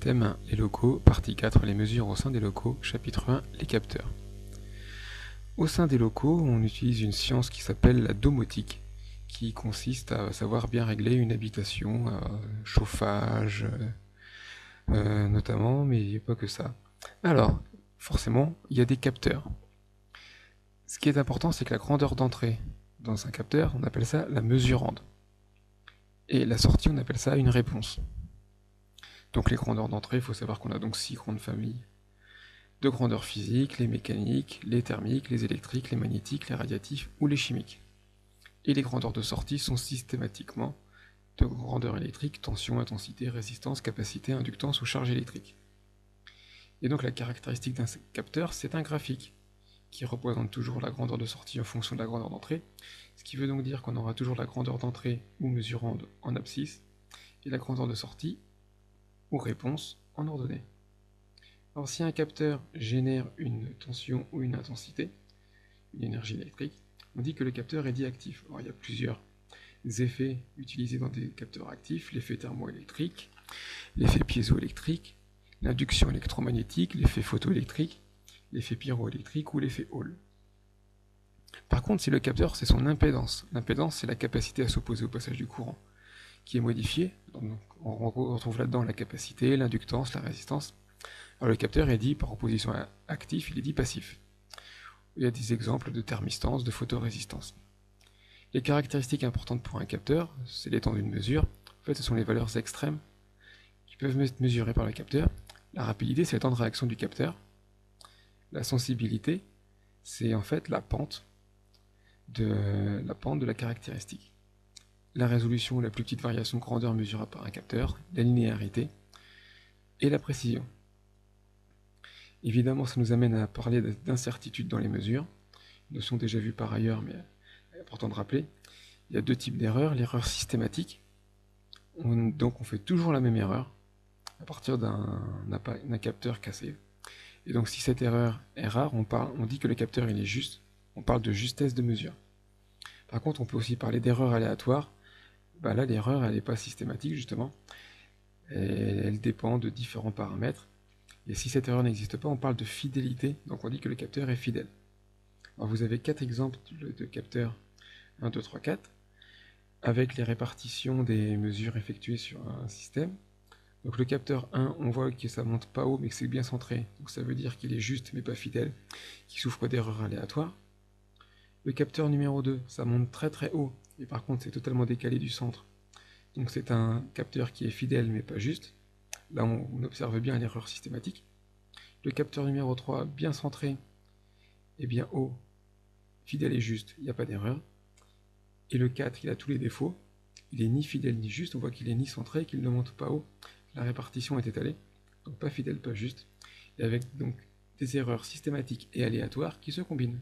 Thème 1, les locaux, partie 4, les mesures au sein des locaux, chapitre 1, les capteurs. Au sein des locaux, on utilise une science qui s'appelle la domotique, qui consiste à savoir bien régler une habitation, chauffage notamment, mais il n'y a pas que ça. Alors, forcément, il y a des capteurs. Ce qui est important, c'est que la grandeur d'entrée dans un capteur, on appelle ça la mesurande. Et la sortie, on appelle ça une réponse. Donc les grandeurs d'entrée, il faut savoir qu'on a donc 6 grandes familles de grandeurs physiques, les mécaniques, les thermiques, les électriques, les magnétiques, les radiatifs ou les chimiques. Et les grandeurs de sortie sont systématiquement de grandeur électrique, tension, intensité, résistance, capacité, inductance ou charge électrique. Et donc la caractéristique d'un capteur, c'est un graphique qui représente toujours la grandeur de sortie en fonction de la grandeur d'entrée, ce qui veut donc dire qu'on aura toujours la grandeur d'entrée ou mesurande en abscisse, et la grandeur de sortie ou réponse en ordonnée. Alors si un capteur génère une tension ou une intensité, une énergie électrique, on dit que le capteur est dit actif. Alors il y a plusieurs effets utilisés dans des capteurs actifs, l'effet thermoélectrique, l'effet piézoélectrique, l'induction électromagnétique, l'effet photoélectrique, l'effet pyroélectrique ou l'effet Hall. Par contre, si le capteur c'est son impédance, l'impédance c'est la capacité à s'opposer au passage du courant, qui est modifiée, donc on retrouve là-dedans la capacité, l'inductance, la résistance. Alors le capteur est dit, par opposition à actif, il est dit passif. Il y a des exemples de thermistance, de photorésistance. Les caractéristiques importantes pour un capteur, c'est l'étendue de mesure. En fait, ce sont les valeurs extrêmes qui peuvent être mesurées par le capteur. La rapidité, c'est le temps de réaction du capteur. La sensibilité, c'est en fait la pente de la caractéristique. La résolution, la plus petite variation de grandeur mesurable par un capteur, la linéarité et la précision. Évidemment, ça nous amène à parler d'incertitude dans les mesures, une notion déjà vue par ailleurs, mais important de rappeler. Il y a deux types d'erreurs, l'erreur systématique, donc on fait toujours la même erreur à partir d'un capteur cassé. Et donc si cette erreur est rare, on dit que le capteur il est juste, on parle de justesse de mesure. Par contre, on peut aussi parler d'erreur aléatoire. Là, l'erreur, elle n'est pas systématique, justement. Elle dépend de différents paramètres. Et si cette erreur n'existe pas, on parle de fidélité, donc on dit que le capteur est fidèle. Alors vous avez 4 exemples de capteurs 1, 2, 3, 4, avec les répartitions des mesures effectuées sur un système. Donc le capteur 1, on voit que ça monte pas haut, mais que c'est bien centré, donc ça veut dire qu'il est juste mais pas fidèle, qu'il souffre d'erreurs aléatoires. Le capteur numéro 2, ça monte très très haut, et par contre c'est totalement décalé du centre. Donc c'est un capteur qui est fidèle mais pas juste. Là on observe bien l'erreur systématique. Le capteur numéro 3, bien centré et bien haut, fidèle et juste, il n'y a pas d'erreur. Et le 4, il a tous les défauts. Il est ni fidèle ni juste, on voit qu'il est ni centré, qu'il ne monte pas haut. La répartition est étalée, donc pas fidèle, pas juste. Et avec donc des erreurs systématiques et aléatoires qui se combinent.